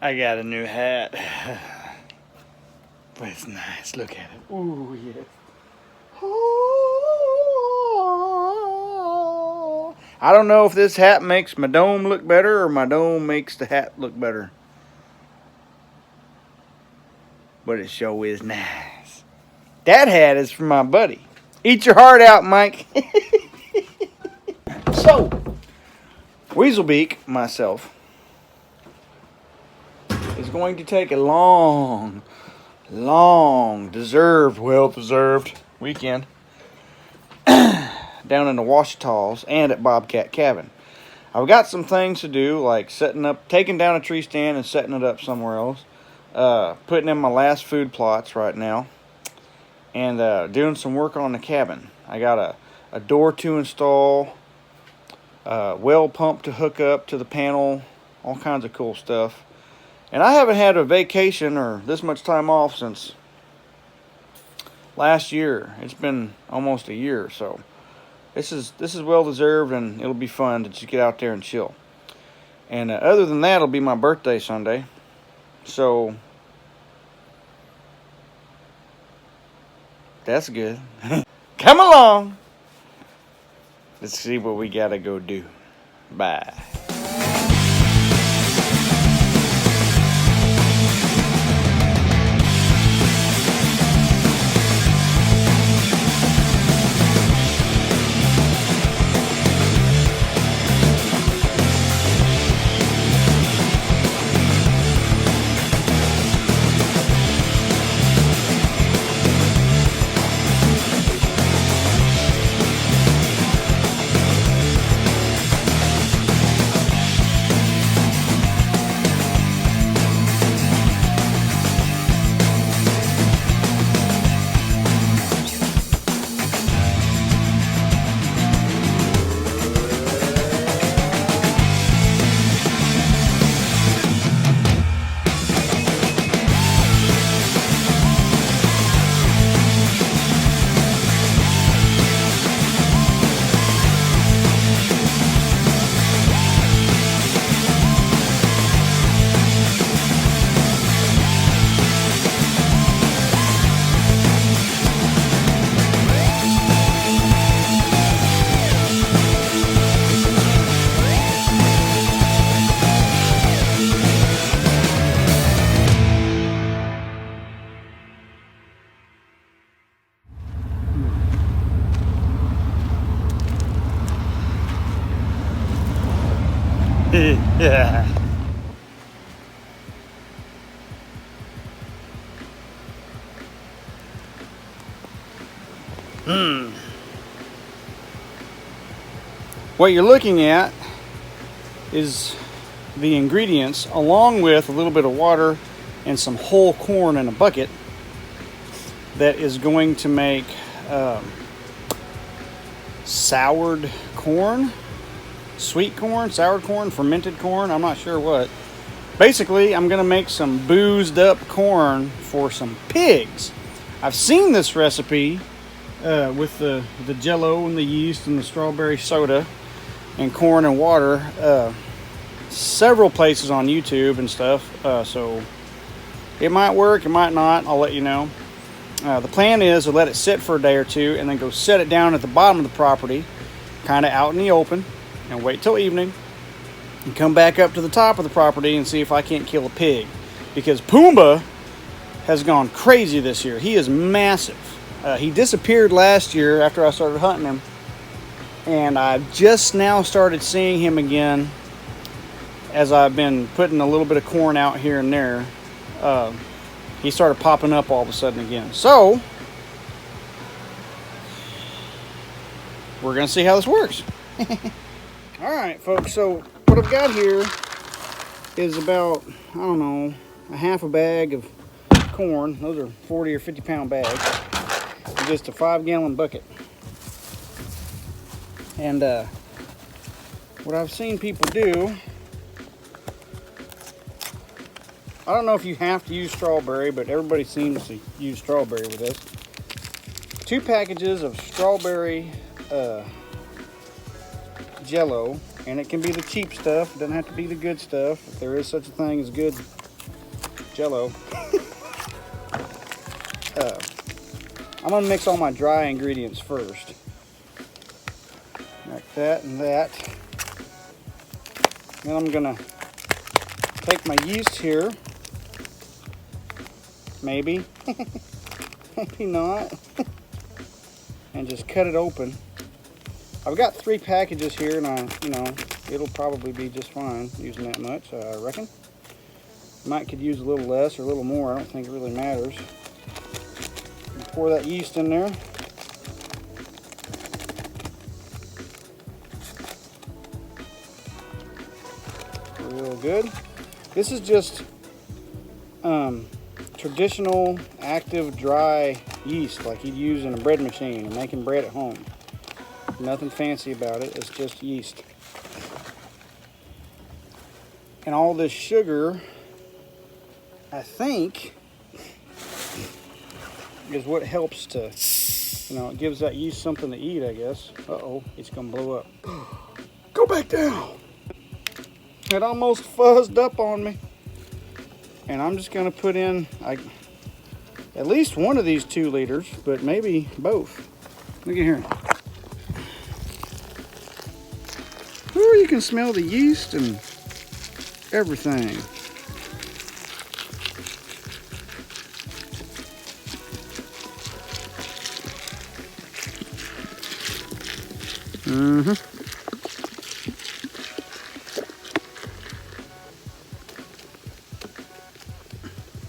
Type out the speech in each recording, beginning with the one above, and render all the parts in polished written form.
I got a new hat. But it's nice. Look at it. Ooh, yes. I don't know if this hat makes my dome look better or my dome makes the hat look better. But it sure is nice. That hat is for my buddy. Eat your heart out, Mike. So, Weaselbeak, myself, is going to take a long, well-deserved weekend down in the Washitals and at Bobcat Cabin. I've got some things to do, like taking down a tree stand and setting it up somewhere else, putting in my last food plots right now, and doing some work on the cabin. I got a door to install, well pump to hook up to the panel, all kinds of cool stuff. And I haven't had a vacation or this much time off since last year. It's been almost a year, so this is well deserved, and it'll be fun to just get out there and chill. And other than that, it'll be my birthday Sunday, so that's good. Come along. Let's see what we gotta go do. Bye. Yeah. What you're looking at is the ingredients, along with a little bit of water and some whole corn in a bucket, that is going to make soured corn, sweet corn, soured corn, fermented corn, I'm not sure what. Basically, I'm going to make some boozed up corn for some pigs. I've seen this recipe with the jello and the yeast and the strawberry soda and corn and water several places on YouTube and stuff, so it might work, it might not, I'll let you know. The plan is to let it sit for a day or two and then go set it down at the bottom of the property, kind of out in the open, and wait till evening and come back up to the top of the property and see if I can't kill a pig, because Pumbaa has gone crazy this year. He is massive. He disappeared last year after I started hunting him, and I've just now started seeing him again as I've been putting a little bit of corn out here and there. He started popping up all of a sudden again. So we're gonna see how this works. All right, folks, so what I've got here is about, I don't know, a half a bag of corn. Those are 40 or 50 pound bags. Just a 5-gallon bucket. And what I've seen people do, I don't know if you have to use strawberry, but everybody seems to use strawberry with this. 2 packages of strawberry Jello, and it can be the cheap stuff. It doesn't have to be the good stuff. If there is such a thing as good Jell-O. I'm gonna mix all my dry ingredients first. Like that and that. Then I'm gonna take my yeast here. Maybe. Maybe not. And just cut it open. I've got 3 packages here, and it'll probably be just fine using that much, I reckon. Might could use a little less or a little more. I don't think it really matters. Pour that yeast in there. Real good. This is just traditional active dry yeast like you'd use in a bread machine and making bread at home. Nothing fancy about it, it's just yeast. And all this sugar, I think, is what helps to, it gives that yeast something to eat, I guess. Uh-oh, it's gonna blow up. Go back down. It almost fuzzed up on me. And I'm just gonna put in at least one of these 2 liters, but maybe both. Look at here. Ooh, you can smell the yeast and everything.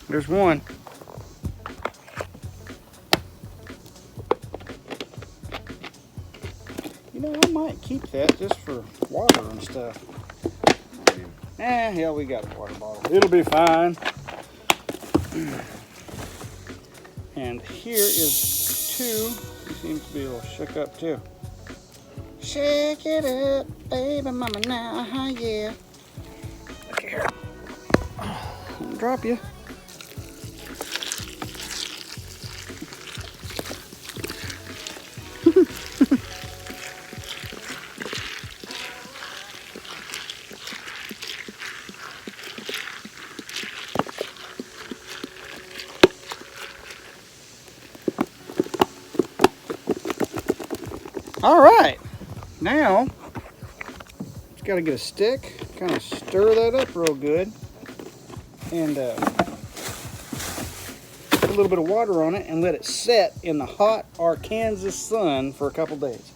There's one. I might keep that just for water and stuff. Yeah, we got a water bottle. It'll be fine. And here is 2. He seems to be a little shook up too. Shake it up, baby mama, now, yeah. Look here. I'll drop you. All right, now just got to get a stick, kind of stir that up real good, and put a little bit of water on it and let it set in the hot Arkansas sun for a couple days.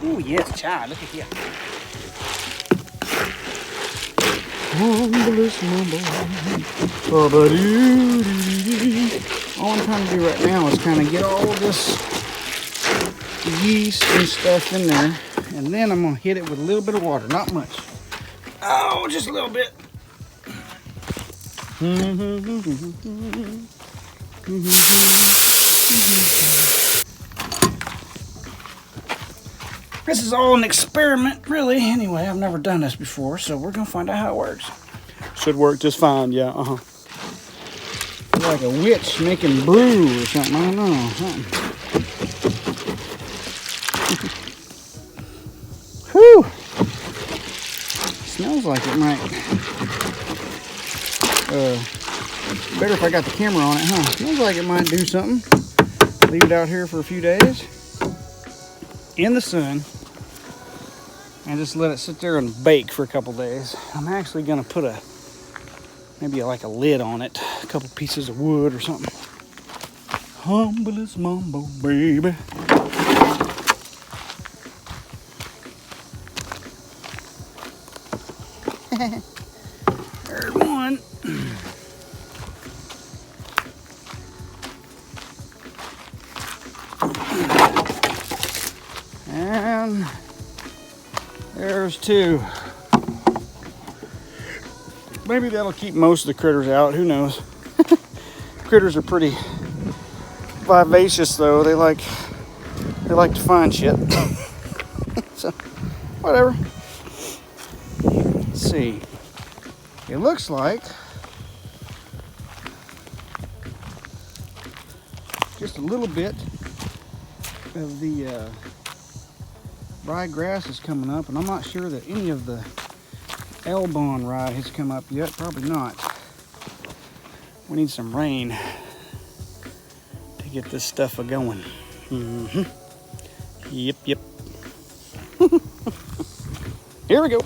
Oh yes, child, look at here. All I'm trying to do right now is kind of get all this yeast and stuff in there, and then I'm going to hit it with a little bit of water, not much. Oh, just a little bit. This is all an experiment, really. Anyway, I've never done this before, so we're going to find out how it works. Should work just fine, yeah, like a witch making brew or something, I don't know. Whew! Smells like it might. Better if I got the camera on it, huh? Smells like it might do something. Leave it out here for a few days in the sun and just let it sit there and bake for a couple days. I'm actually gonna put maybe like a lid on it, a couple pieces of wood or something. Humblest mambo, baby. There's one. And there's 2. Maybe that'll keep most of the critters out. Who knows? Critters are pretty vivacious, though. They like to find shit. So, whatever. Let's see. It looks like just a little bit of the ryegrass is coming up, and I'm not sure that any of the Elbon rye has come up yet. Probably not. We need some rain to get this stuff a-going. Mm-hmm. Yep. Here we go.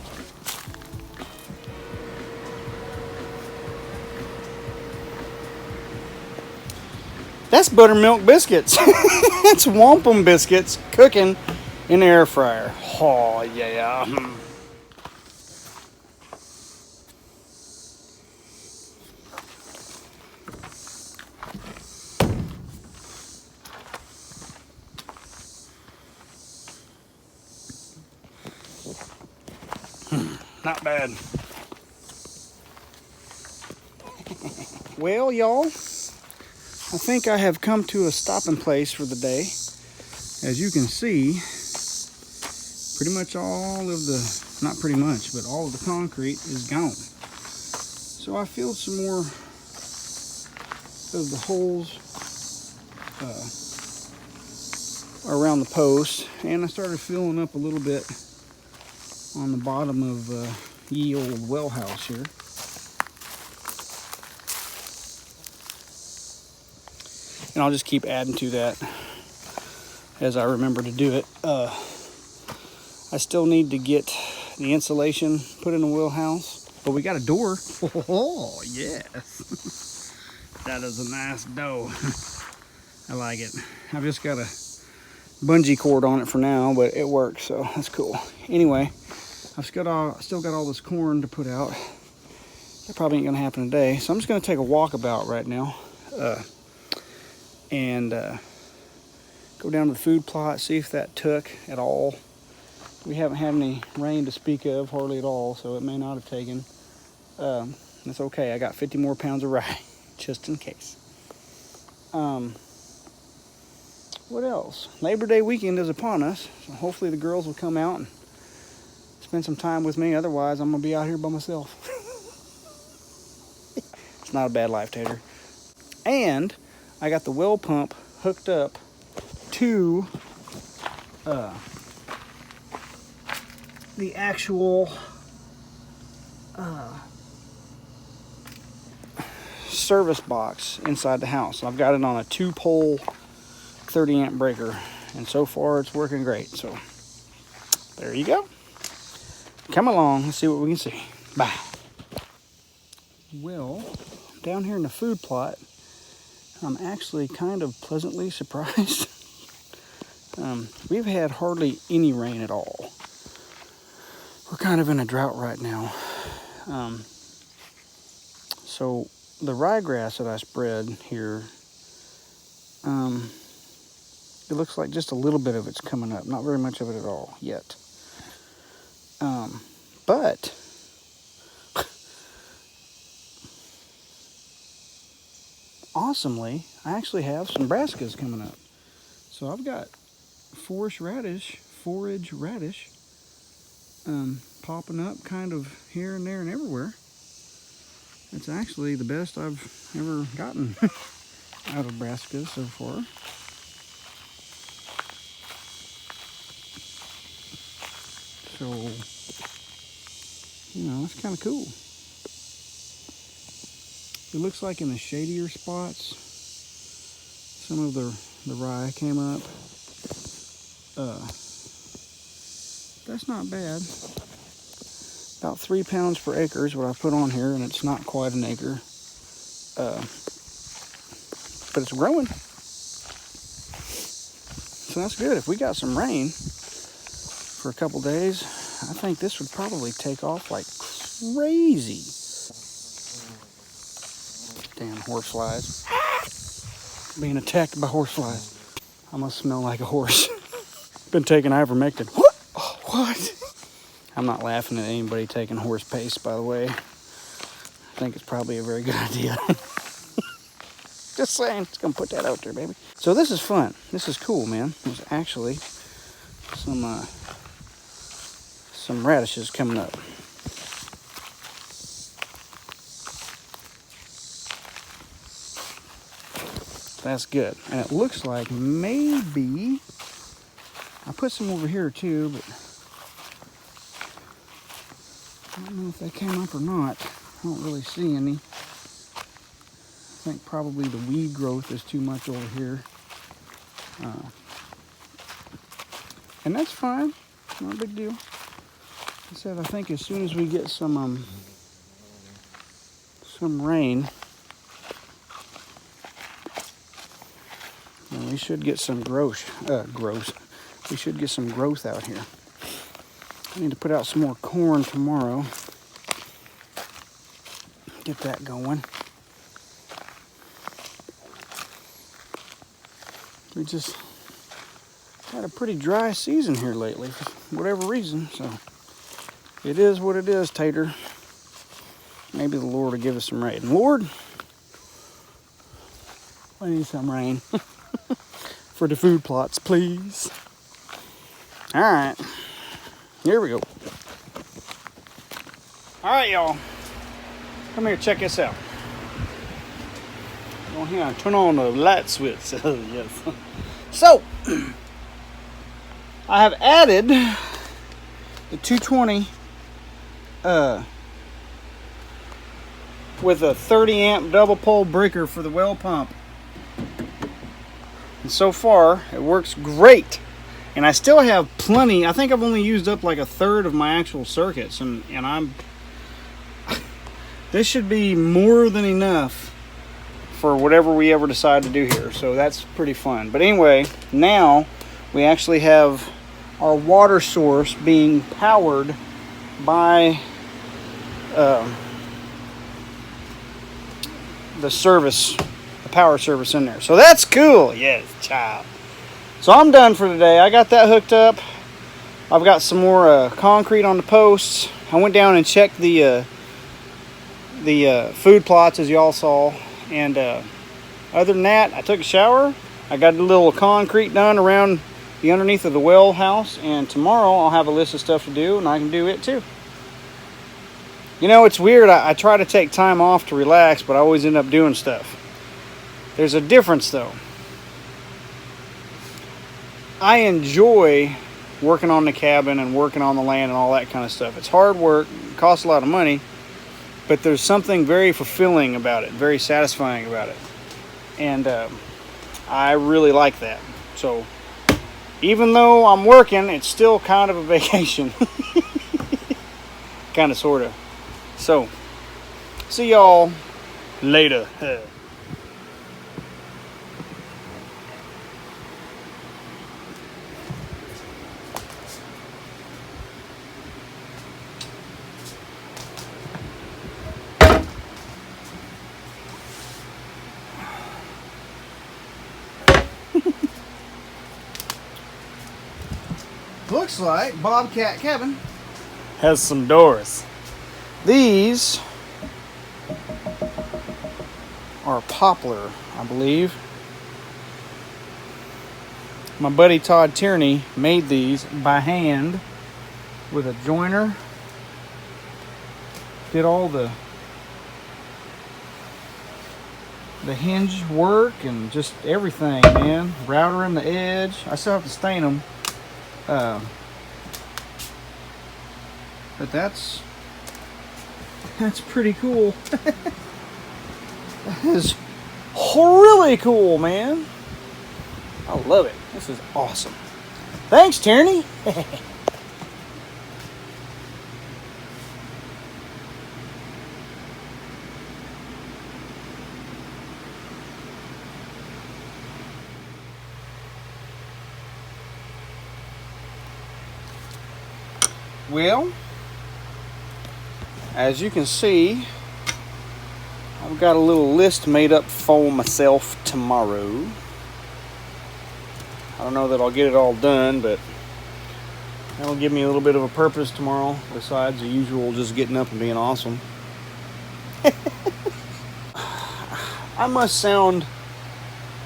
That's buttermilk biscuits. It's wampum biscuits cooking in the air fryer. Oh, yeah. Not bad. Well, y'all, I think I have come to a stopping place for the day. As you can see, pretty much all of the, not pretty much, but all of the concrete is gone. So I filled some more of the holes around the post, and I started filling up a little bit on the bottom of ye old well house here. And I'll just keep adding to that as I remember to do it. I still need to get the insulation put in the well house, but we got a door. Oh, yes. That is a nice door. I like it. I've just got a bungee cord on it for now, but it works, so that's cool. Anyway, I've still got all this corn to put out. That probably ain't gonna happen today, so I'm just gonna take a walkabout right now. And go down to the food plot, see if that took at all. We haven't had any rain to speak of, hardly at all, so it may not have taken. That's okay, I got 50 more pounds of rye, just in case. What else? Labor Day weekend is upon us, so hopefully the girls will come out and spend some time with me. Otherwise, I'm gonna be out here by myself. It's not a bad life, Tater. And I got the well pump hooked up to the actual service box inside the house. I've got it on a 2-pole 30 amp breaker, and so far it's working great. So there you go. Come along, let's see what we can see. Bye. Well, down here in the food plot, I'm actually kind of pleasantly surprised. We've had hardly any rain at all. We're kind of in a drought right now. So the ryegrass that I spread here, it looks like just a little bit of it's coming up. Not very much of it at all yet. But awesomely, I actually have some brassicas coming up. So I've got forage radish, popping up kind of here and there and everywhere. It's actually the best I've ever gotten out of brassicas so far. So, you know, it's kind of cool. It looks like in the shadier spots, some of the rye came up. That's not bad. About 3 pounds per acre is what I put on here, and it's not quite an acre. But it's growing. So that's good. If we got some rain for a couple days, I think this would probably take off like crazy. Damn horseflies. Being attacked by horseflies. I must smell like a horse. Been taking ivermectin. What? Oh, what? I'm not laughing at anybody taking horse paste, by the way. I think it's probably a very good idea. Just saying, just gonna put that out there, baby. So this is fun. This is cool, man. There's actually some radishes coming up. That's good. And it looks like maybe I put some over here too, but don't know if they came up or not. I don't really see any. I think probably the weed growth is too much over here. And that's fine. Not a big deal. I said I think as soon as we get some rain, then we should get some growth. We should get some growth out here. I need to put out some more corn tomorrow. Get that going. We just had a pretty dry season here lately for whatever reason, so it is what it is, Tater. Maybe the Lord will give us some rain. Lord, I need some rain for the food plots, please. All right, here we go. All right, y'all. Come here, check this out. Go here and turn on the light switch. Yes. So, I have added the 220 with a 30 amp double pole breaker for the well pump. And so far, it works great. And I still have plenty. I think I've only used up like a third of my actual circuits. And this should be more than enough for whatever we ever decide to do here. So that's pretty fun. But anyway, now we actually have our water source being powered by the power service in there. So that's cool. Yes, child. So I'm done for today. I got that hooked up. I've got some more concrete on the posts. I went down and checked the food plots, as y'all saw. And other than that, I took a shower. I got a little concrete done around the underneath of the well house. And tomorrow I'll have a list of stuff to do, and I can do it too. You know, it's weird. I try to take time off to relax, but I always end up doing stuff. There's a difference, though. I enjoy working on the cabin and working on the land and all that kind of stuff. It's hard work. It costs a lot of money. But there's something very fulfilling about it, very satisfying about it. And I really like that. So even though I'm working, it's still kind of a vacation. Kind of, sort of. So, see y'all later. Looks like Bobcat Cabin has some doors. These are poplar, I believe. My buddy Todd Tierney made these by hand with a joiner. Did all the hinge work and just everything, man. Router in the edge. I still have to stain them. But that's pretty cool. That is really cool, man. I love it. This is awesome. Thanks, Tierney. Well, as you can see, I've got a little list made up for myself tomorrow. I don't know that I'll get it all done, but that'll give me a little bit of a purpose tomorrow, besides the usual just getting up and being awesome. I must sound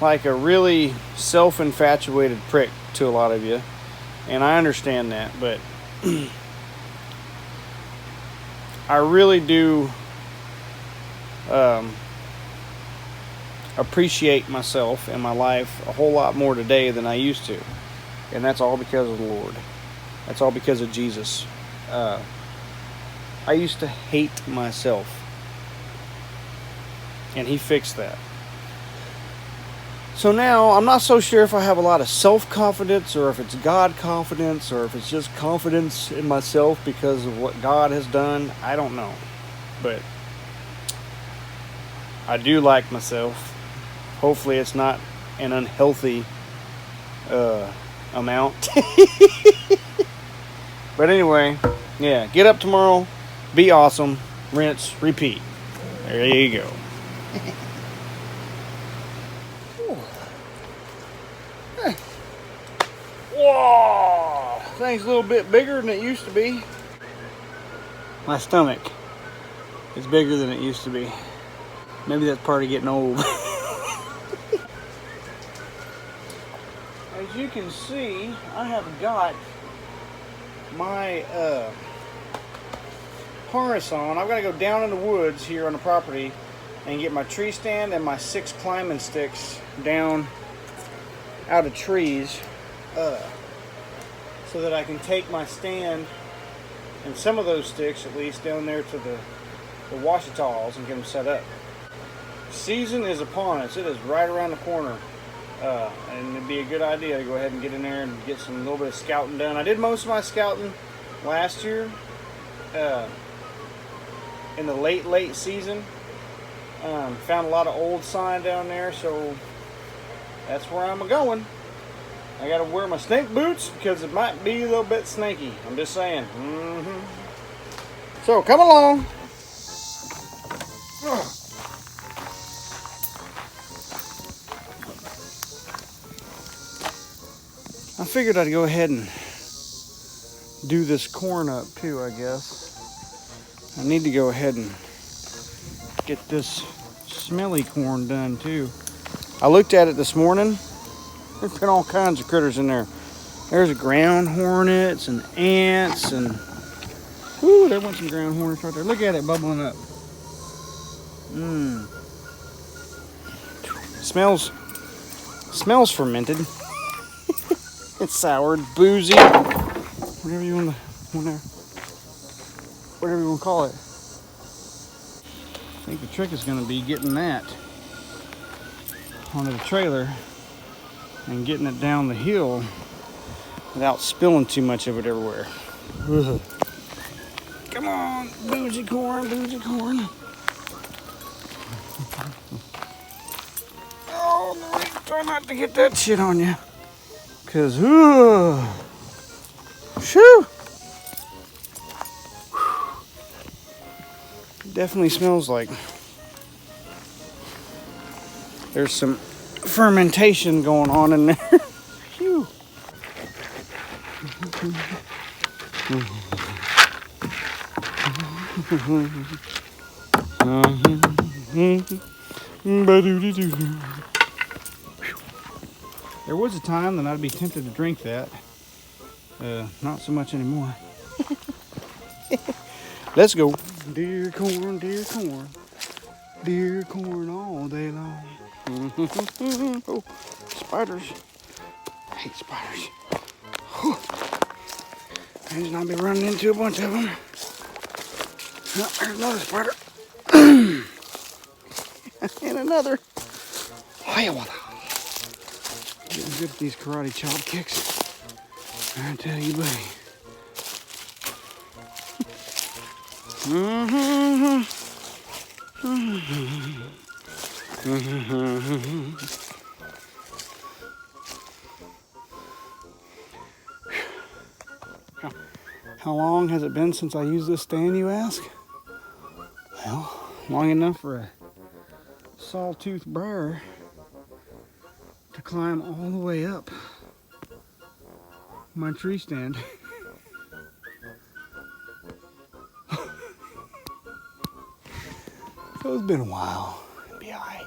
like a really self-infatuated prick to a lot of you, and I understand that, but I really do appreciate myself and my life a whole lot more today than I used to. And that's all because of the Lord. That's all because of Jesus. I used to hate myself. And he fixed that. So now, I'm not so sure if I have a lot of self-confidence or if it's God confidence or if it's just confidence in myself because of what God has done. I don't know. But I do like myself. Hopefully it's not an unhealthy amount. But anyway, yeah, get up tomorrow, be awesome, rinse, repeat. There you go. Whoa! Thing's a little bit bigger than it used to be. My stomach is bigger than it used to be. Maybe that's part of getting old. As you can see, I have got my harness on. I've got to go down in the woods here on the property and get my tree stand and my 6 climbing sticks down out of trees so that I can take my stand and some of those sticks at least down there to the washitaws and get them set up. Season is upon us. It is right around the corner. And it'd be a good idea to go ahead and get in there and get some little bit of scouting done. I did most of my scouting last year in the late season. Found a lot of old sign down there, so that's where I'm going. I gotta wear my snake boots because it might be a little bit snaky. I'm just saying. So come along. I figured I'd go ahead and do this corn up too, I guess. I need to go ahead and get this smelly corn done too. I looked at it this morning. There's been all kinds of critters in there. There's ground hornets and ants and whoo, there went some ground hornets right there. Look at it bubbling up. Smells fermented. It's soured, boozy, whatever you want to call it. I think the trick is going to be getting that onto the trailer and getting it down the hill without spilling too much of it everywhere. Ugh. Come on, boozy corn, boozy corn. Oh, no, try not to get that shit on you. Because, shoo! Definitely smells like there's some fermentation going on in there. Phew. There was a time that I'd be tempted to drink that. Not so much anymore. Let's go. Dear corn, dear corn. Dear corn all day long. Oh, spiders. I hate spiders. I just not be running into a bunch of them. Oh, there's another spider. And another. Getting good at these karate chop kicks. I tell you, buddy. How long has it been since I used this stand, you ask? Well, long enough for a sawtooth briar to climb all the way up my tree stand. So it's been a while. It'll be alright.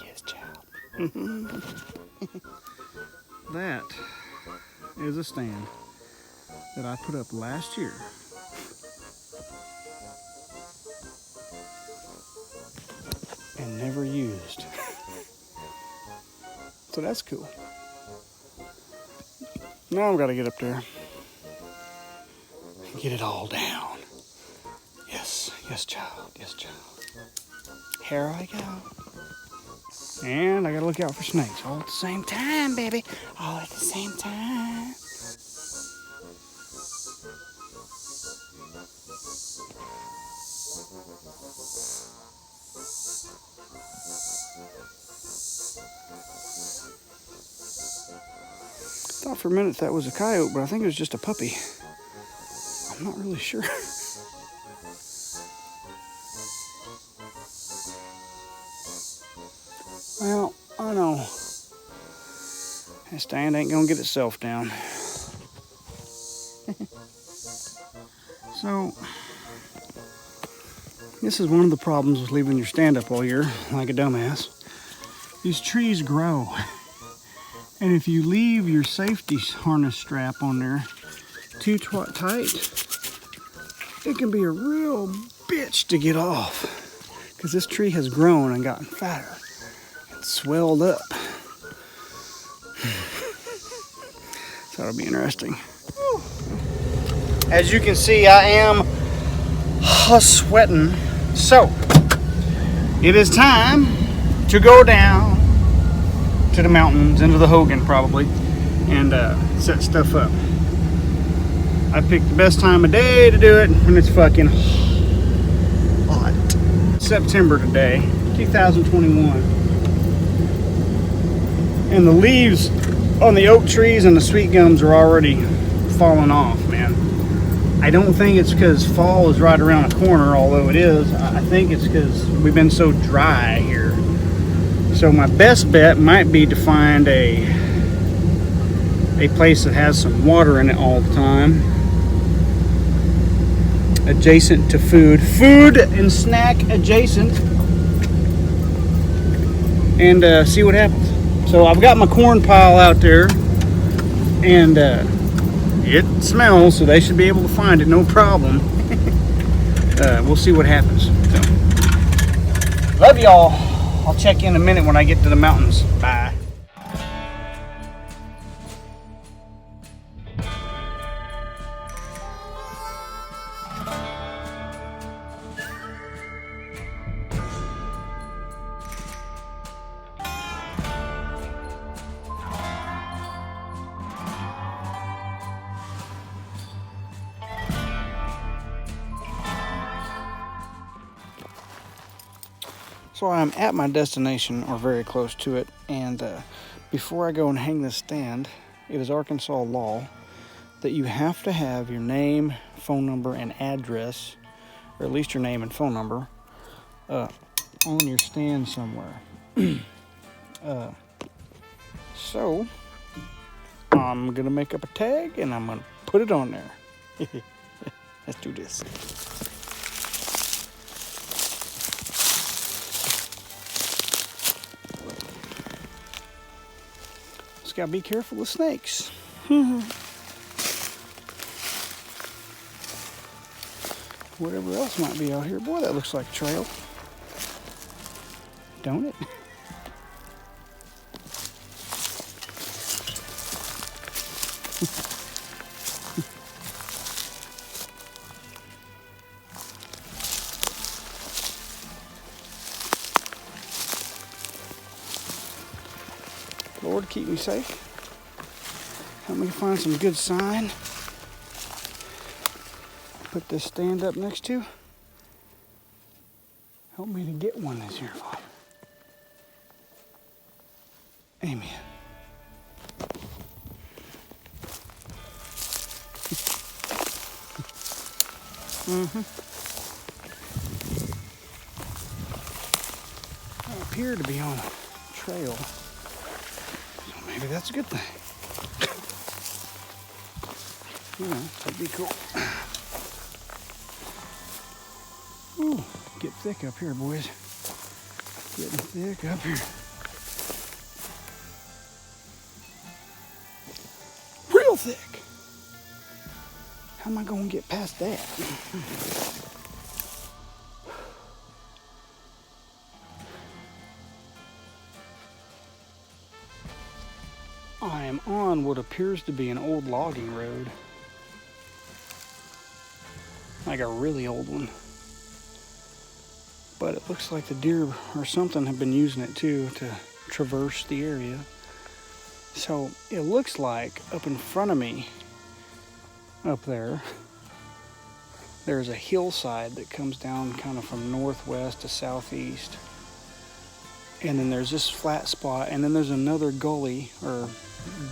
Yes, child. That is a stand that I put up last year. And never used. So that's cool. Now I've got to get up there and get it all down. Yes, Yes, child. Yes, child. Here I go. And I gotta look out for snakes all at the same time, baby. All at the same time. Thought for a minute that was a coyote, but I think it was just a puppy. I'm not really sure. Well, I know. That stand ain't gonna get itself down. So, this is one of the problems with leaving your stand up all year, like a dumbass. These trees grow. And if you leave your safety harness strap on there too tight, it can be a real bitch to get off. Because this tree has grown and gotten fatter and swelled up. So it'll be interesting. As you can see, I am sweating. So, it is time to go down to the mountains, into the Hogan probably, and set stuff up. I picked the best time of day to do it when it's fucking hot. September today, 2021. And the leaves on the oak trees and the sweet gums are already falling off, man. I don't think it's because fall is right around the corner, although it is. I think it's because we've been so dry here. So my best bet might be to find a place that has some water in it all the time, adjacent to food and snack adjacent, and see what happens. So I've got my corn pile out there, and it smells, so they should be able to find it, no problem. We'll see what happens. So, love y'all. I'll check in a minute when I get to the mountains. Bye. So I'm at my destination, or very close to it, and before I go and hang this stand, it is Arkansas law that you have to have your name, phone number, and address, or at least your name and phone number, on your stand somewhere. So I'm gonna make up a tag and I'm gonna put it on there. Let's do this. Just gotta be careful of snakes. Whatever else might be out here. Boy, that looks like a trail. Don't it? Lord, keep me safe. Help me find some good sign. Put this stand up next to. Help me to get one this year, Father. Amen. I appear to be on a trail. So maybe that's a good thing. You know, that'd be cool. Ooh, get thick up here, boys. Getting thick up here. Real thick. How am I going to get past that? I am on what appears to be an old logging road. Like a really old one. but it looks like the deer or something have been using it too to traverse the area. So it looks like up in front of me, up there, there's a hillside that comes down kind of from northwest to southeast. And then there's this flat spot, and then there's another gully or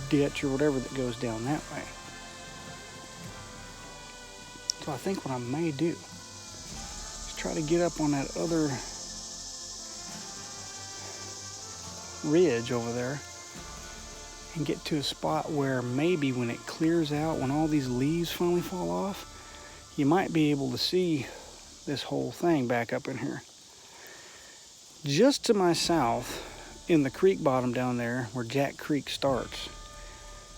ditch or whatever that goes down that way. So I think what I may do is try to get up on that other ridge over there and get to a spot where maybe when it clears out, when all these leaves finally fall off, you might be able to see this whole thing back up in here. Just to my south, in the creek bottom down there, where Jack Creek starts,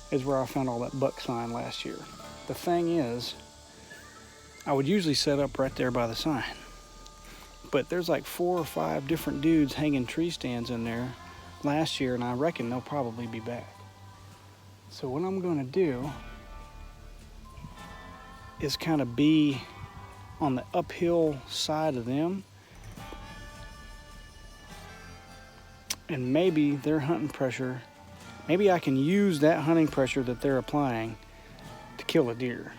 is where I found all that buck sign last year. The thing is, I would usually set up right there by the sign. But there's like 4 or 5 different dudes hanging tree stands in there last year, and I reckon they'll probably be back. So what I'm going to do is kind of be on the uphill side of them, and maybe their hunting pressure, maybe I can use that hunting pressure that they're applying to kill a deer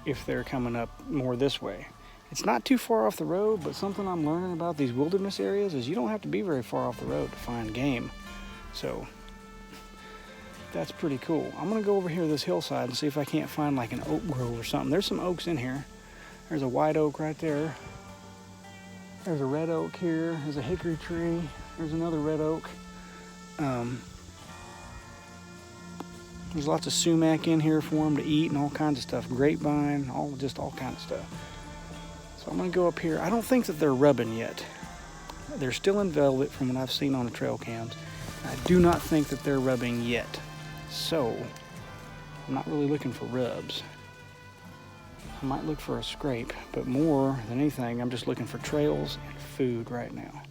if they're coming up more this way. It's not too far off the road, but something I'm learning about these wilderness areas is you don't have to be very far off the road to find game. So that's pretty cool. I'm gonna go over here to this hillside and see if I can't find like an oak grove or something. There's some oaks in here. There's a white oak right there. There's a red oak here. There's a hickory tree. There's another red oak. There's lots of sumac in here for them to eat and all kinds of stuff. Grapevine, all kinds of stuff. So I'm gonna go up here. I don't think that they're rubbing yet. They're still in velvet from what I've seen on the trail cams. I do not think that they're rubbing yet. So I'm not really looking for rubs. I might look for a scrape, but more than anything, I'm just looking for trails and food right now.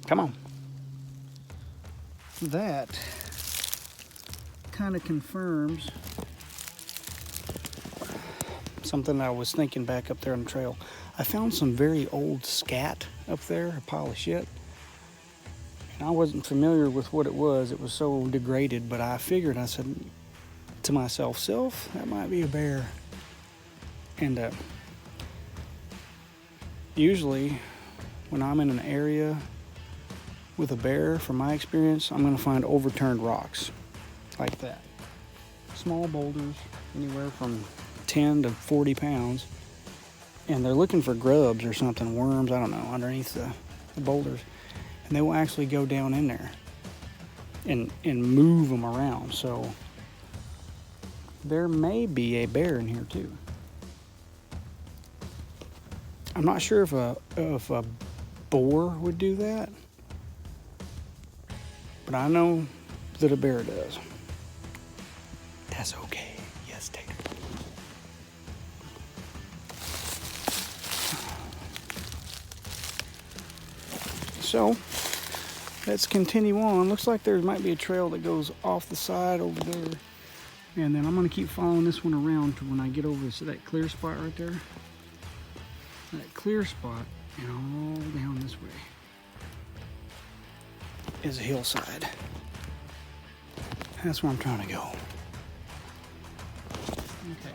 Come on. That kind of confirms something I was thinking back up there on the trail. I found some very old scat up there, a pile of shit. And I wasn't familiar with what it was. It was so degraded, but I figured, I said to myself, "Self, that might be a bear." And usually when I'm in an area with a bear, from my experience, I'm going to find overturned rocks like that. Small boulders, anywhere from 10 to 40 pounds. And they're looking for grubs or something, worms, I don't know, underneath the boulders. And they will actually go down in there and move them around. So there may be a bear in here too. I'm not sure if a boar would do that, but I know that a bear does. That's okay. Yes, Tater. So let's continue on. Looks like there might be a trail that goes off the side over there. And then I'm going to keep following this one around to when I get over to that clear spot right there. That clear spot, and all down this way is a hillside. That's where I'm trying to go. Okay.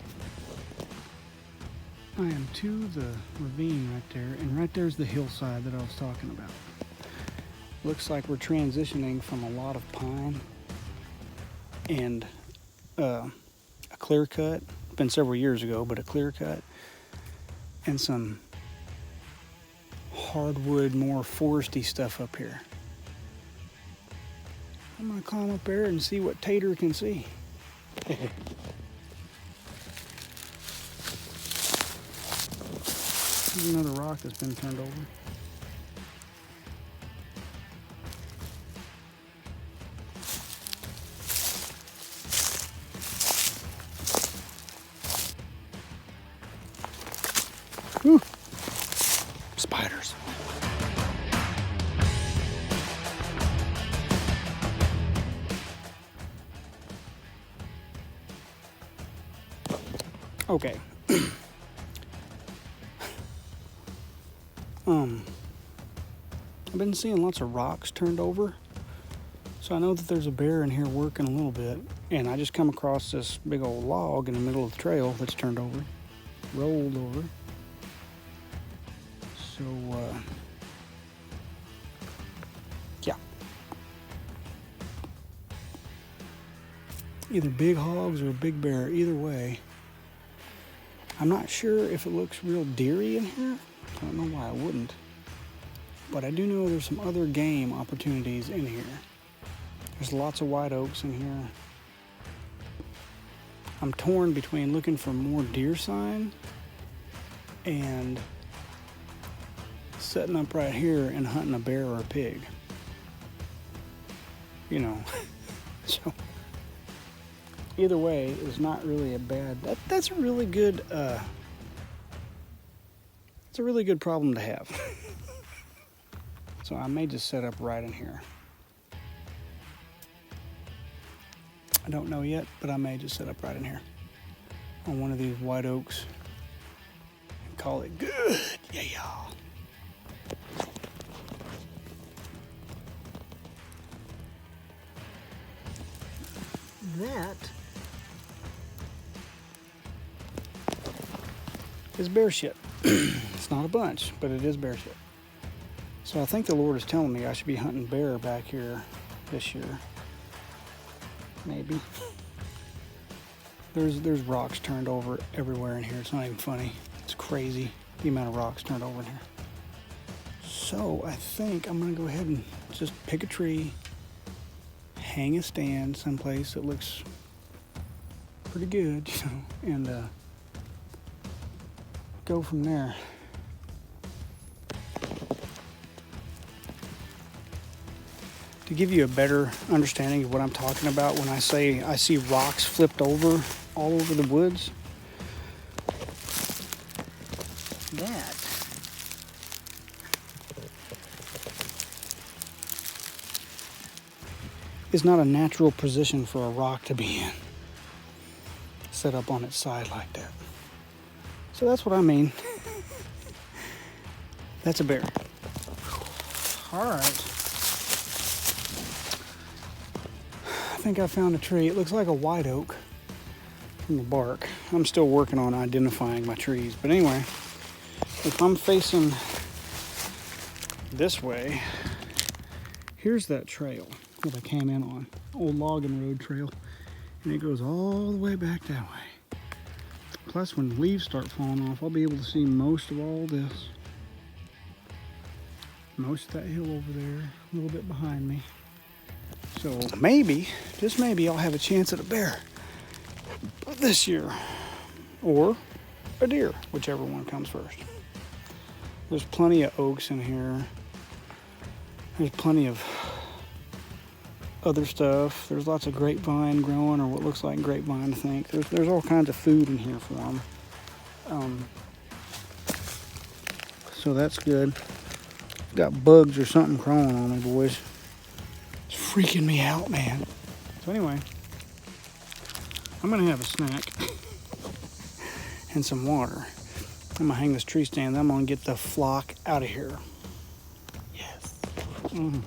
I am to the ravine right there, and right there's the hillside that I was talking about. Looks like we're transitioning from a lot of pine and a clear cut. Been several years ago, but a clear cut and some hardwood, more foresty stuff up here. I'm gonna climb up there and see what Tater can see. There's another rock that's been turned over. Whew. Spiders. Okay. I've been seeing lots of rocks turned over. So I know that there's a bear in here working a little bit. And I just come across this big old log in the middle of the trail that's turned over, rolled over. So, yeah. Either big hogs or a big bear, either way. I'm not sure if it looks real deery in here. I don't know why I wouldn't. But I do know there's some other game opportunities in here. There's lots of white oaks in here. I'm torn between looking for more deer sign and setting up right here and hunting a bear or a pig. You know, so either way is not really a bad. That's a really good. It's a really good problem to have. So I may just set up right in here. I don't know yet, but I may just set up right in here on one of these white oaks and call it good. Yeah. That is bear shit. It's not a bunch, but it is bear shit. So I think the Lord is telling me I should be hunting bear back here this year. Maybe. There's rocks turned over everywhere in here. It's not even funny. It's crazy the amount of rocks turned over in here. So I think I'm gonna go ahead and just pick a tree, hang a stand someplace that looks pretty good, you know, and go from there. To give you a better understanding of what I'm talking about when I say I see rocks flipped over all over the woods, that is not a natural position for a rock to be in, set up on its side like that. So that's what I mean. That's a bear. All right. I think I found a tree. It looks like a white oak from the bark. I'm still working on identifying my trees. But anyway, if I'm facing this way, here's that trail that I came in on. Old logging road trail. And it goes all the way back that way. Plus, when leaves start falling off, I'll be able to see most of all this. Most of that hill over there, a little bit behind me. So maybe, just maybe, I'll have a chance at a bear this year. Or a deer, whichever one comes first. There's plenty of oaks in here. There's plenty of other stuff. There's lots of grapevine growing, or what looks like grapevine, I think. There's all kinds of food in here for them. So that's good. Got bugs or something crawling on me, boys. It's freaking me out, man. So anyway, I'm gonna have a snack and some water. I'm gonna hang this tree stand. I'm gonna get the flock out of here. Yes. Alrighty.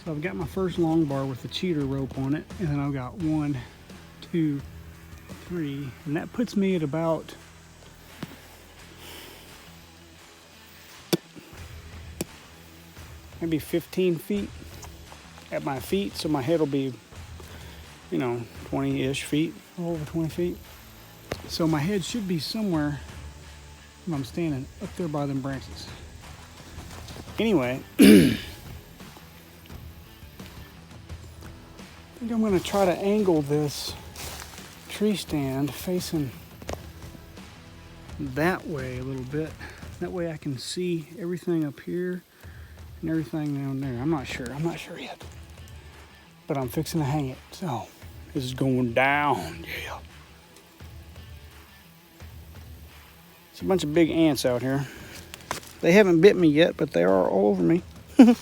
So I've got my first long bar with the cheater rope on it, and then I've got 1, 2, 3, and that puts me at about maybe 15 feet at my feet, so my head will be, 20-ish feet, over 20 feet. So my head should be somewhere when I'm standing up there by them branches. Anyway, I think I'm going to try to angle this tree stand facing that way a little bit. That way I can see everything up here and everything down there. I'm not sure yet. But I'm fixing to hang it. So, this is going down. Yeah. It's a bunch of big ants out here. They haven't bit me yet, but they are all over me. I'm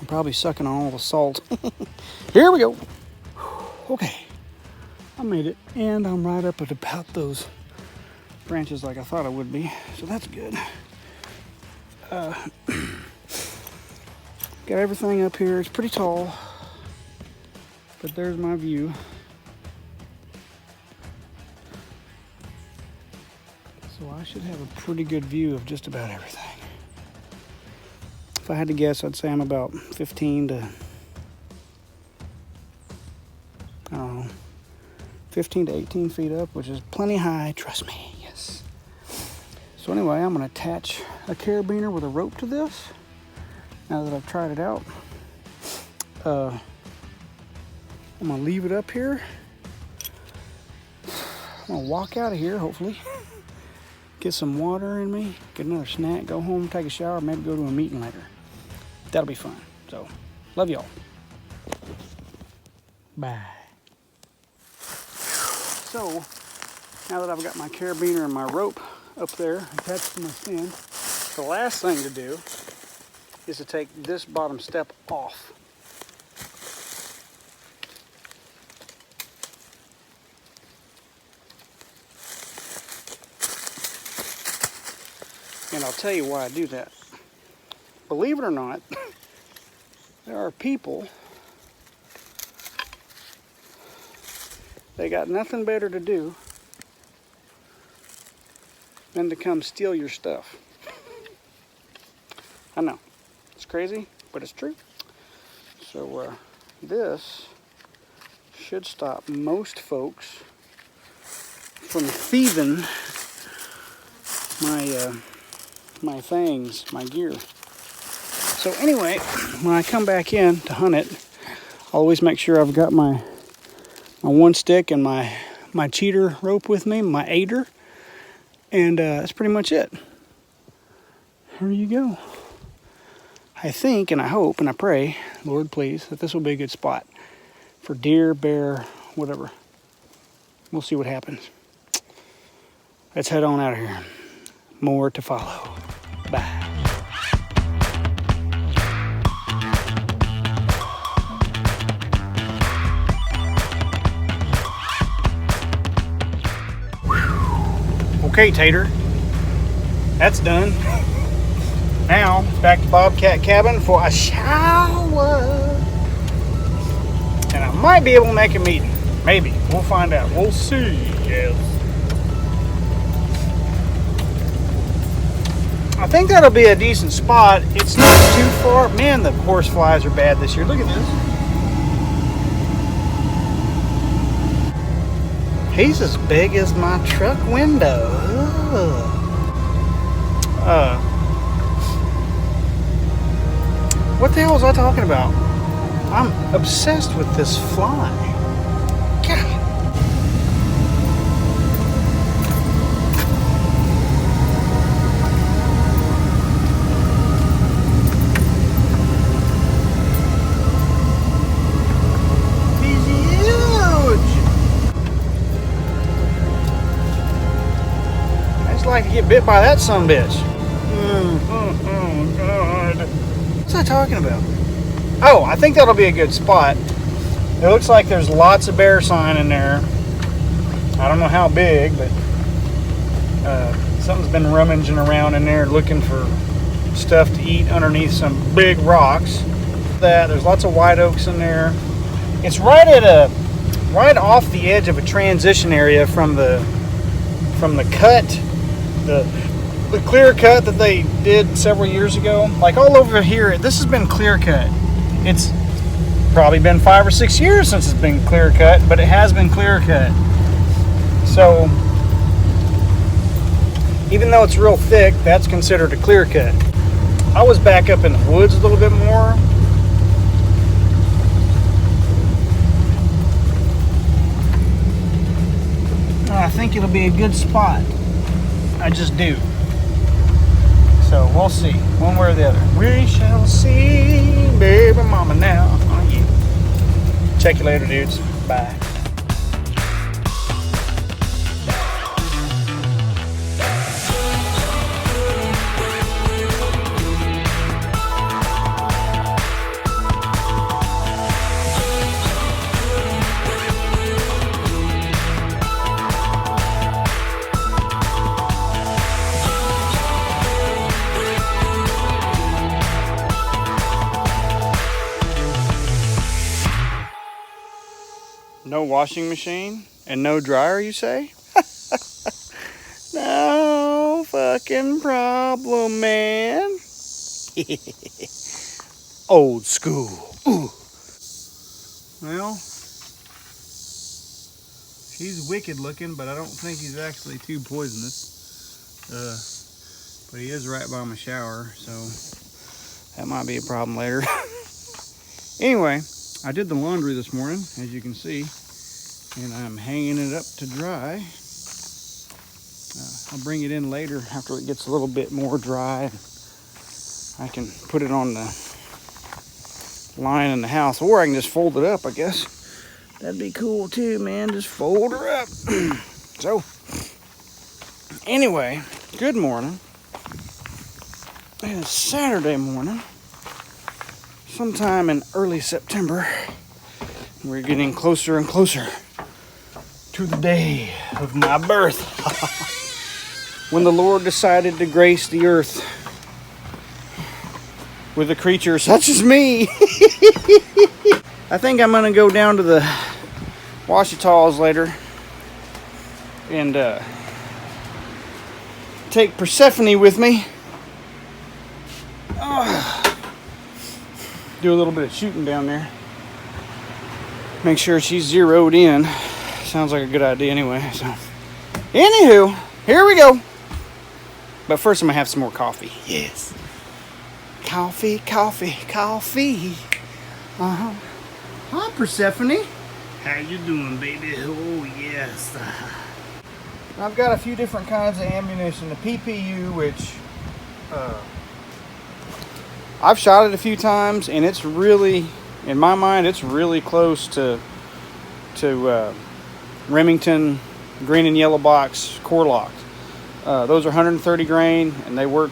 I'm probably sucking on all the salt. Here we go. Okay, I made it, and I'm right up at about those branches like I thought I would be, so that's good. Got everything up here. It's pretty tall, but there's my view. So I should have a pretty good view of just about everything. If I had to guess, I'd say I'm about 15 to, I don't know, 15 to 18 feet up, which is plenty high, trust me, yes. So anyway, I'm gonna attach a carabiner with a rope to this, now that I've tried it out. I'm gonna leave it up here. I'm gonna walk out of here, hopefully. Get some water in me, get another snack, go home, take a shower, maybe go to a meeting later. That'll be fun. So, love y'all. Bye. So, now that I've got my carabiner and my rope up there attached to my stand, the last thing to do is to take this bottom step off. And I'll tell you why I do that. Believe it or not, there are people, they got nothing better to do than to come steal your stuff. I know, it's crazy, but it's true. So this should stop most folks from thieving my things, my gear. So anyway, when I come back in to hunt it, I'll always make sure I've got my one stick and my cheater rope with me, my aider, and that's pretty much it. Here you go. I think and I hope and I pray, Lord please, that this will be a good spot for deer, bear, whatever. We'll see what happens. Let's head on out of here. More to follow. Bye. Okay, Tater, that's done. Now, back to Bobcat Cabin for a shower. And I might be able to make a meeting. Maybe. We'll find out. We'll see. Yes. I think that'll be a decent spot. It's not too far. Man, the horse flies are bad this year. Look at this. He's as big as my truck window. What the hell was I talking about? I'm obsessed with this fly. God. Like to get bit by that sumbitch. Oh God. What's I talking about? Oh, I think that'll be a good spot. It looks like there's lots of bear sign in there. I don't know how big, but something's been rummaging around in there looking for stuff to eat underneath some big rocks. There's lots of white oaks in there. It's right off the edge of a transition area from the cut. The clear cut that they did several years ago, like all over here, this has been clear cut. It's probably been 5 or 6 years since it's been clear cut, but it has been clear cut. So even though it's real thick, that's considered a clear cut. I was back up in the woods a little bit more. I think it'll be a good spot. I just do. So we'll see, one way or the other. We shall see, baby mama now. Oh yeah. Check you later, dudes. Bye. washing machine and no dryer, you say? No fucking problem, man. Old school. Ooh. Well, he's wicked looking, but I don't think he's actually too poisonous. But he is right by my shower, so that might be a problem later. Anyway, I did the laundry this morning, as you can see, and I'm hanging it up to dry. I'll bring it in later after it gets a little bit more dry. I can put it on the line in the house, or I can just fold it up, I guess. That'd be cool too, man. Just fold her up. So, anyway, good morning. It's Saturday morning, sometime in early September. We're getting closer and closer to the day of my birth, when the Lord decided to grace the earth with a creature such as me. I think I'm gonna go down to the Washitaws later and take Persephone with me. Do a little bit of shooting down there. Make sure she's zeroed in. Sounds like a good idea anyway. So, anywho, here we go. But first I'm gonna have some more coffee. Yes. Coffee, coffee, coffee. Uh-huh. Hi, Persephone. How you doing, baby? Oh, yes. I've got a few different kinds of ammunition. The PPU, which I've shot it a few times, and it's really, in my mind, it's really close to Remington green and yellow box core locked. Those are 130 grain, and they work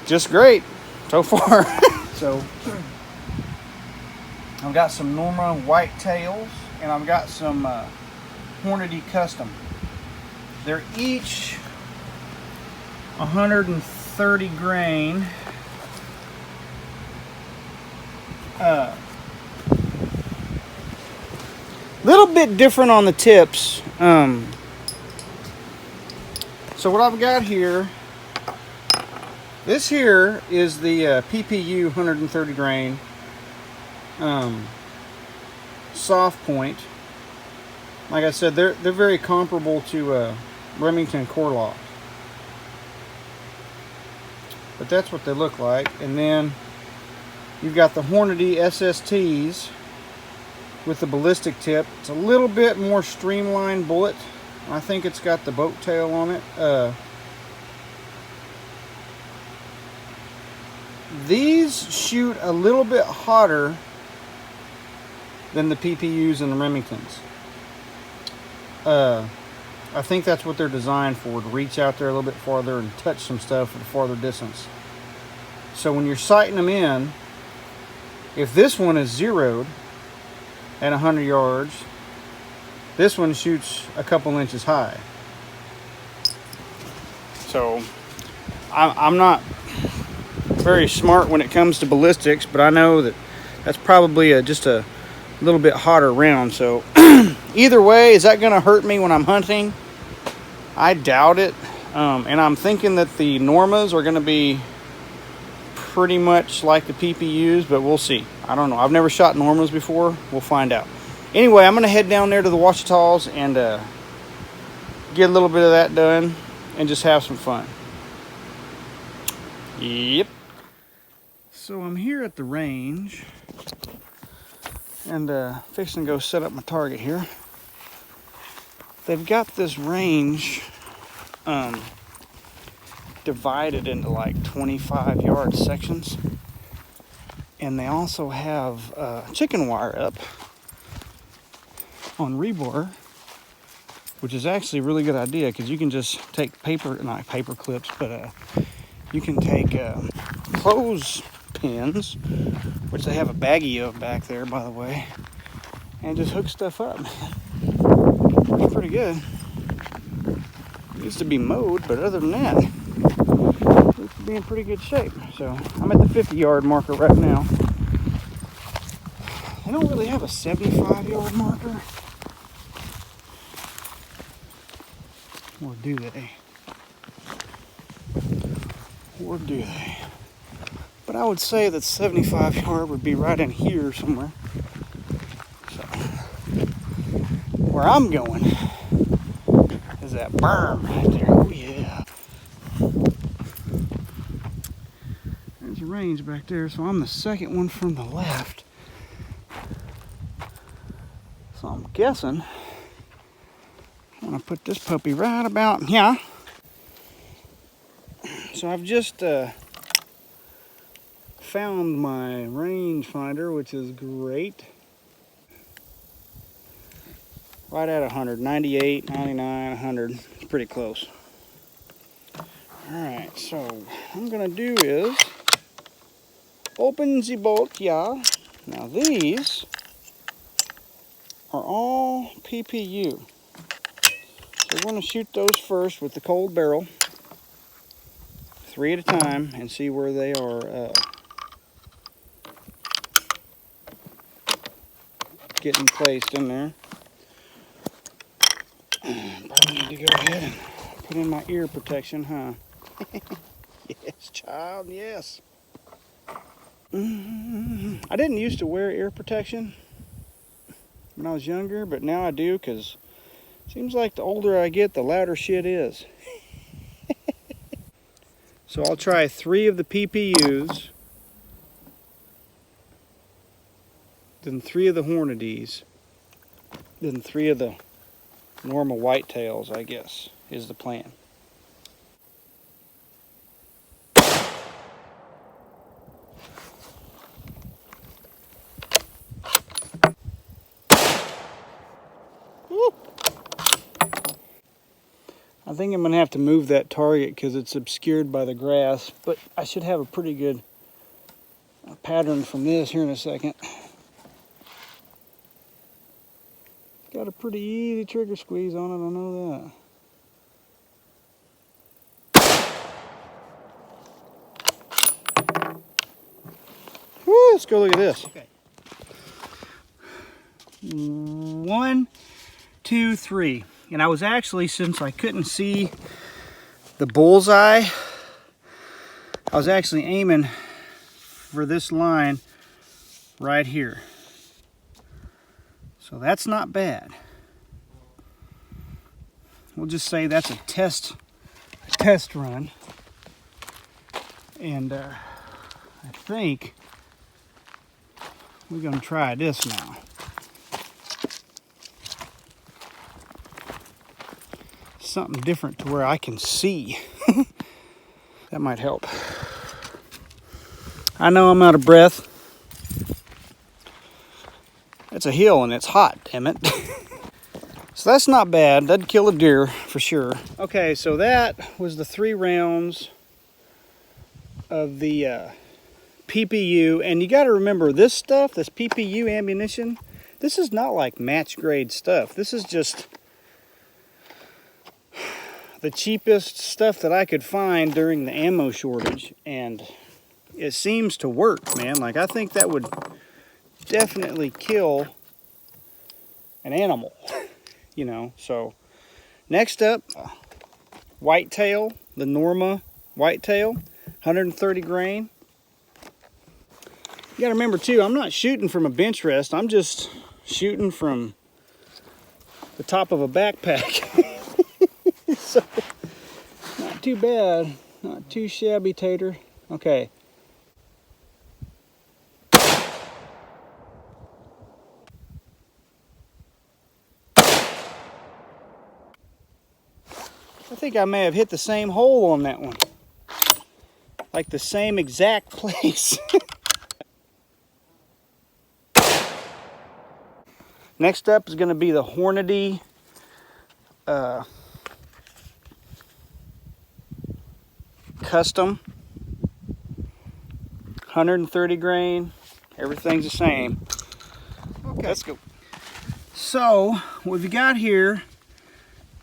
just great so far. So I've got some Norma white tails, and I've got some Hornady custom. They're each 130 grain. Little bit different on the tips. So what I've got here, this here is the PPU 130 grain soft point. Like I said, they're very comparable to Remington core lock, but that's what they look like. And then you've got the Hornady SSTs with the ballistic tip. It's a little bit more streamlined bullet. I think it's got the boat tail on it. These shoot a little bit hotter than the PPUs and the Remingtons. I think that's what they're designed for, to reach out there a little bit farther and touch some stuff at a farther distance. So when you're sighting them in, if this one is zeroed at 100 yards, this one shoots a couple inches high. So I'm not very smart when it comes to ballistics, but I know that that's probably just a little bit hotter round. So either way, is that going to hurt me when I'm hunting? I doubt it. And I'm thinking that the Normas are going to be pretty much like the PPUs, but we'll see. I don't know. I've never shot Normas before. We'll find out. Anyway, I'm going to head down there to the Washitaws and get a little bit of that done and just have some fun. Yep. So I'm here at the range and fixing to go set up my target here. They've got this range divided into like 25-yard sections, and they also have chicken wire up on rebar, which is actually a really good idea because you can just take not paper clips, but you can take clothes pins, which they have a baggie of back there, by the way, and just hook stuff up. It's pretty good. It needs to be mowed, but other than that, it's be in pretty good shape. So I'm at the 50-yard marker right now. And don't really have a 75-yard marker. Or do they? Or do they? But I would say that 75-yard would be right in here somewhere. So, where I'm going is that berm right there. Oh yeah. There's a range back there, so I'm the second one from the left. So I'm guessing I'm gonna put this puppy right about here. So I've just found my range finder, which is great. Right at 100, 98, 99, 100, pretty close. Alright, so what I'm gonna do is open the bolt, yeah. Now these are all PPU. So we're gonna shoot those first with the cold barrel, 3 at a time, and see where they are getting placed in there. Probably need to go ahead and put in my ear protection, huh? Yes, child, yes. I didn't used to wear ear protection when I was younger, but now I do, because it seems like the older I get, the louder shit is. So I'll try 3 of the PPUs, then 3 of the Hornadies, then 3 of the normal whitetails, I guess, is the plan. Woo. I think I'm going to have to move that target because it's obscured by the grass, but I should have a pretty good pattern from this here in a second. Got a pretty easy trigger squeeze on it, I know that. Woo, let's go look at this. Okay. 1, 2, 3. And I was actually, since I couldn't see the bullseye, I was actually aiming for this line right here. So that's not bad. We'll just say that's a test run. And I think we're gonna try this now. Something different to where I can see. That might help. I know I'm out of breath. It's a hill and it's hot, damn it. So that's not bad. That'd kill a deer for sure. Okay, so that was the 3 rounds of the PPU. And you got to remember, this stuff, this PPU ammunition, this is not like match grade stuff. This is just the cheapest stuff that I could find during the ammo shortage. And it seems to work, man. Like, I think that would definitely kill an animal, you know. So next up, whitetail, the Norma whitetail, 130 grain. You gotta remember too, I'm not shooting from a bench rest, I'm just shooting from the top of a backpack. So not too bad, not too shabby, tater. Okay. I think I may have hit the same hole on that one. Like the same exact place. Next up is going to be the Hornady Custom. 130 grain. Everything's the same. Okay, let's go. So, what we got here,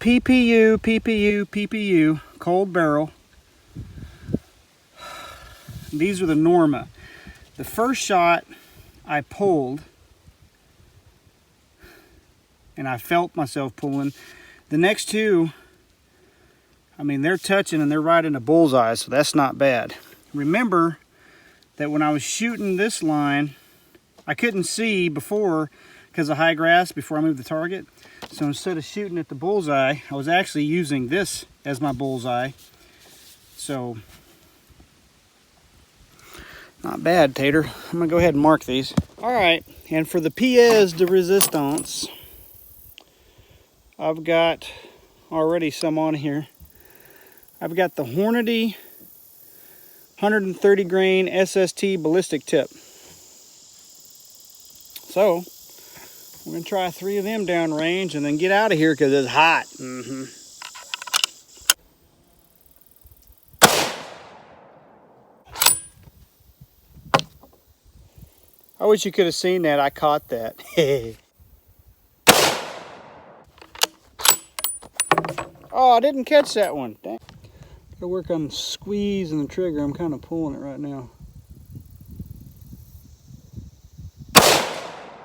PPU, PPU, PPU, cold barrel. These are the Norma. The first shot I pulled and I felt myself pulling. The next two, I mean, they're touching and they're right in the bullseye, so that's not bad. Remember that when I was shooting this line, I couldn't see before because of high grass before I moved the target. So instead of shooting at the bullseye, I was actually using this as my bullseye. So, not bad, Tater. I'm gonna go ahead and mark these. All right, and for the pièce de résistance, I've got already some on here. I've got the Hornady 130 grain SST ballistic tip. So, we're gonna try 3 of them downrange and then get out of here because it's hot. I wish you could have seen that. I caught that. Oh, I didn't catch that one. Dang. Gotta work on squeezing the trigger. I'm kind of pulling it right now.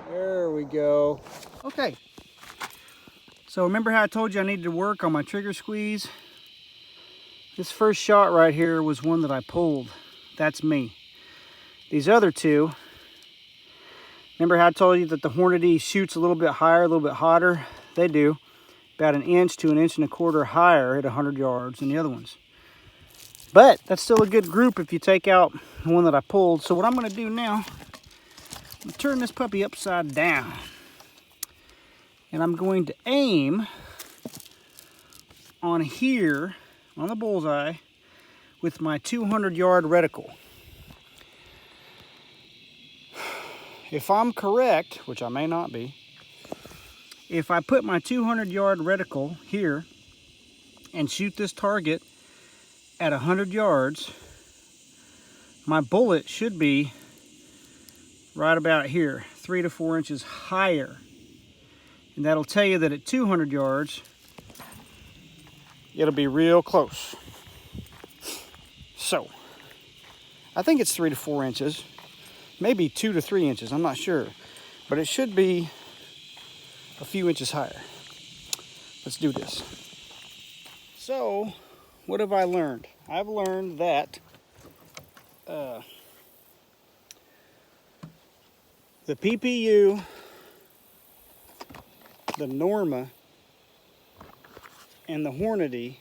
There we go. Okay. So remember how I told you I needed to work on my trigger squeeze? This first shot right here was one that I pulled. That's me. These other two, remember how I told you that the Hornady shoots a little bit higher, a little bit hotter? They do. About 1 inch to 1.25 inches higher at 100 yards than the other ones. But that's still a good group if you take out the one that I pulled. So what I'm going to do now, I'm going to turn this puppy upside down. And I'm going to aim on here, on the bullseye, with my 200-yard reticle. If I'm correct, which I may not be, if I put my 200-yard reticle here and shoot this target at 100 yards, my bullet should be right about here, 3 to 4 inches higher. And that'll tell you that at 200 yards, it'll be real close. So, I think it's 3 to 4 inches, maybe 2 to 3 inches, I'm not sure. But it should be a few inches higher. Let's do this. So, what have I learned? I've learned that the PPU, the Norma, and the Hornady,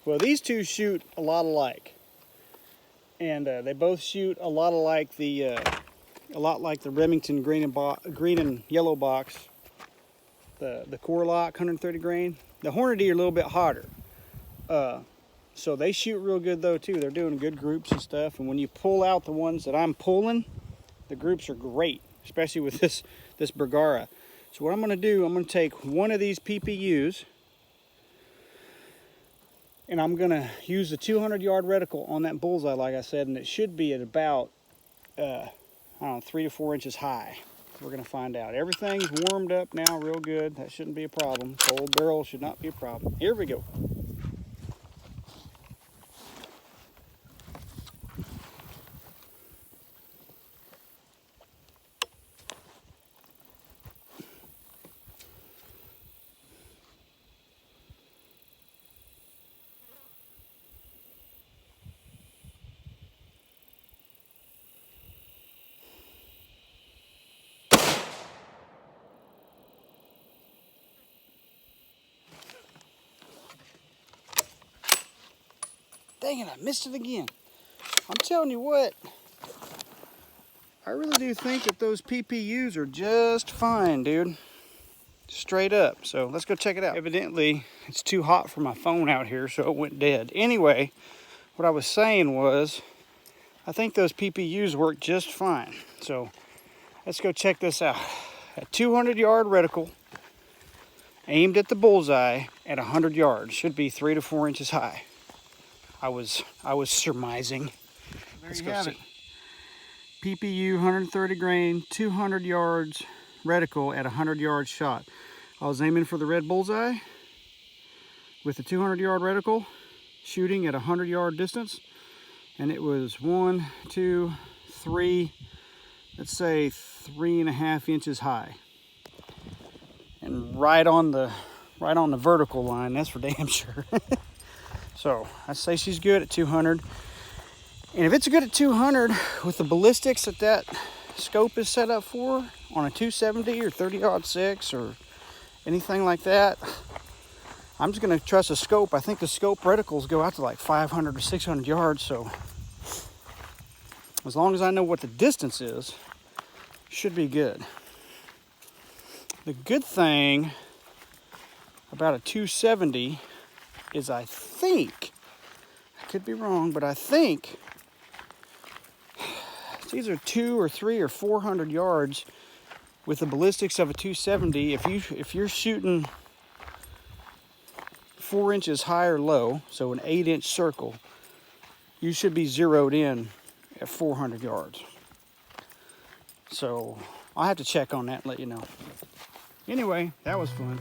well, these two shoot a lot alike. And they both shoot a lot alike the Remington green and yellow box, the Core Lock 130 grain. The Hornady are a little bit hotter. So they shoot real good though too. They're doing good groups and stuff. And when you pull out the ones that I'm pulling, the groups are great, especially with this Bergara. So what I'm going to do, I'm going to take one of these PPUs and I'm going to use the 200-yard reticle on that bullseye, like I said, and it should be at about, I don't know, 3 to 4 inches high. We're going to find out. Everything's warmed up now real good. That shouldn't be a problem. Cold barrel should not be a problem. Here we go. Dang it, I missed it again. I'm telling you what, I really do think that those PPUs are just fine, dude. Straight up. So let's go check it out. Evidently, it's too hot for my phone out here, so it went dead. Anyway, what I was saying was, I think those PPUs work just fine. So let's go check this out. A 200-yard reticle aimed at the bullseye at 100 yards. Should be 3 to 4 inches high. I was surmising. Let's go see. PPU 130 grain, 200 yards reticle at 100 yard shot. I was aiming for the red bullseye with the 200-yard reticle, shooting at 100-yard distance, and it was 1, 2, 3, let's say 3.5 inches high. and right on the vertical line. That's for damn sure. So I say she's good at 200. And if it's good at 200 with the ballistics that scope is set up for on a 270 or 30-06 or anything like that, I'm just going to trust the scope. I think the scope reticles go out to like 500 or 600 yards. So as long as I know what the distance is, should be good. The good thing about a 270 is I think, I could be wrong, but I think it's either 200 or 300 or 400 yards with the ballistics of a 270. If you're shooting 4 inches high or low, so an 8-inch circle, you should be zeroed in at 400 yards. So I'll have to check on that and let you know. Anyway, that was fun.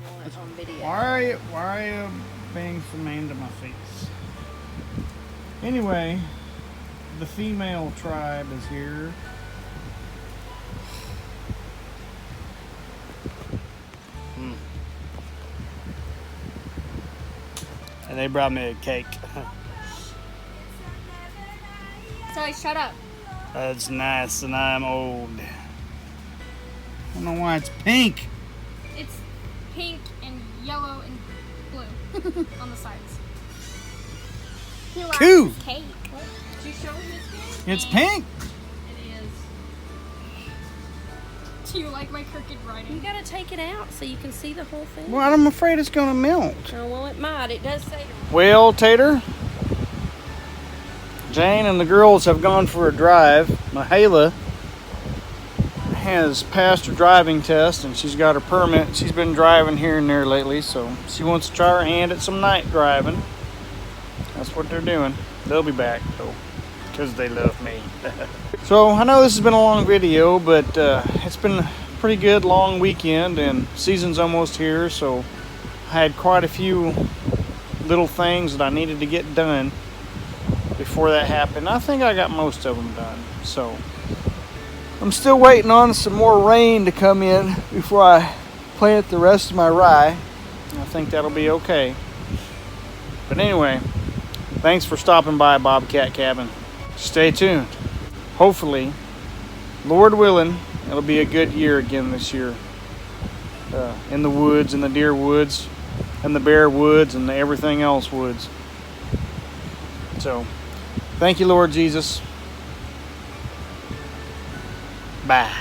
Why are you being so mean to my face? Anyway, the female tribe is here. And they brought me a cake. Sorry, shut up. That's nice, and I'm old. I don't know why it's pink. It's pink and yellow and blue on the sides. He likes Cool. his cake. What? Did you show him his cake? It's pink. It is. Do you like my crooked writing? You gotta take it out so you can see the whole thing. Well, I'm afraid it's gonna melt. Oh, well, it might. It does say. Well, Tater, Jane and the girls have gone for a drive. Mahala has passed her driving test and she's got her permit. She's been driving here and there lately, so she wants to try her hand at some night driving. That's what they're doing. They'll be back, though, because they love me. So I know this has been a long video, but it's been a pretty good long weekend and season's almost here, so I had quite a few little things that I needed to get done before that happened. I think I got most of them done. So I'm still waiting on some more rain to come in before I plant the rest of my rye. I think that'll be okay. But anyway, thanks for stopping by Bobcat Cabin. Stay tuned. Hopefully, Lord willing, it'll be a good year again this year. In the woods, in the deer woods, and the bear woods, and the everything else woods. So, thank you, Lord Jesus. Bye.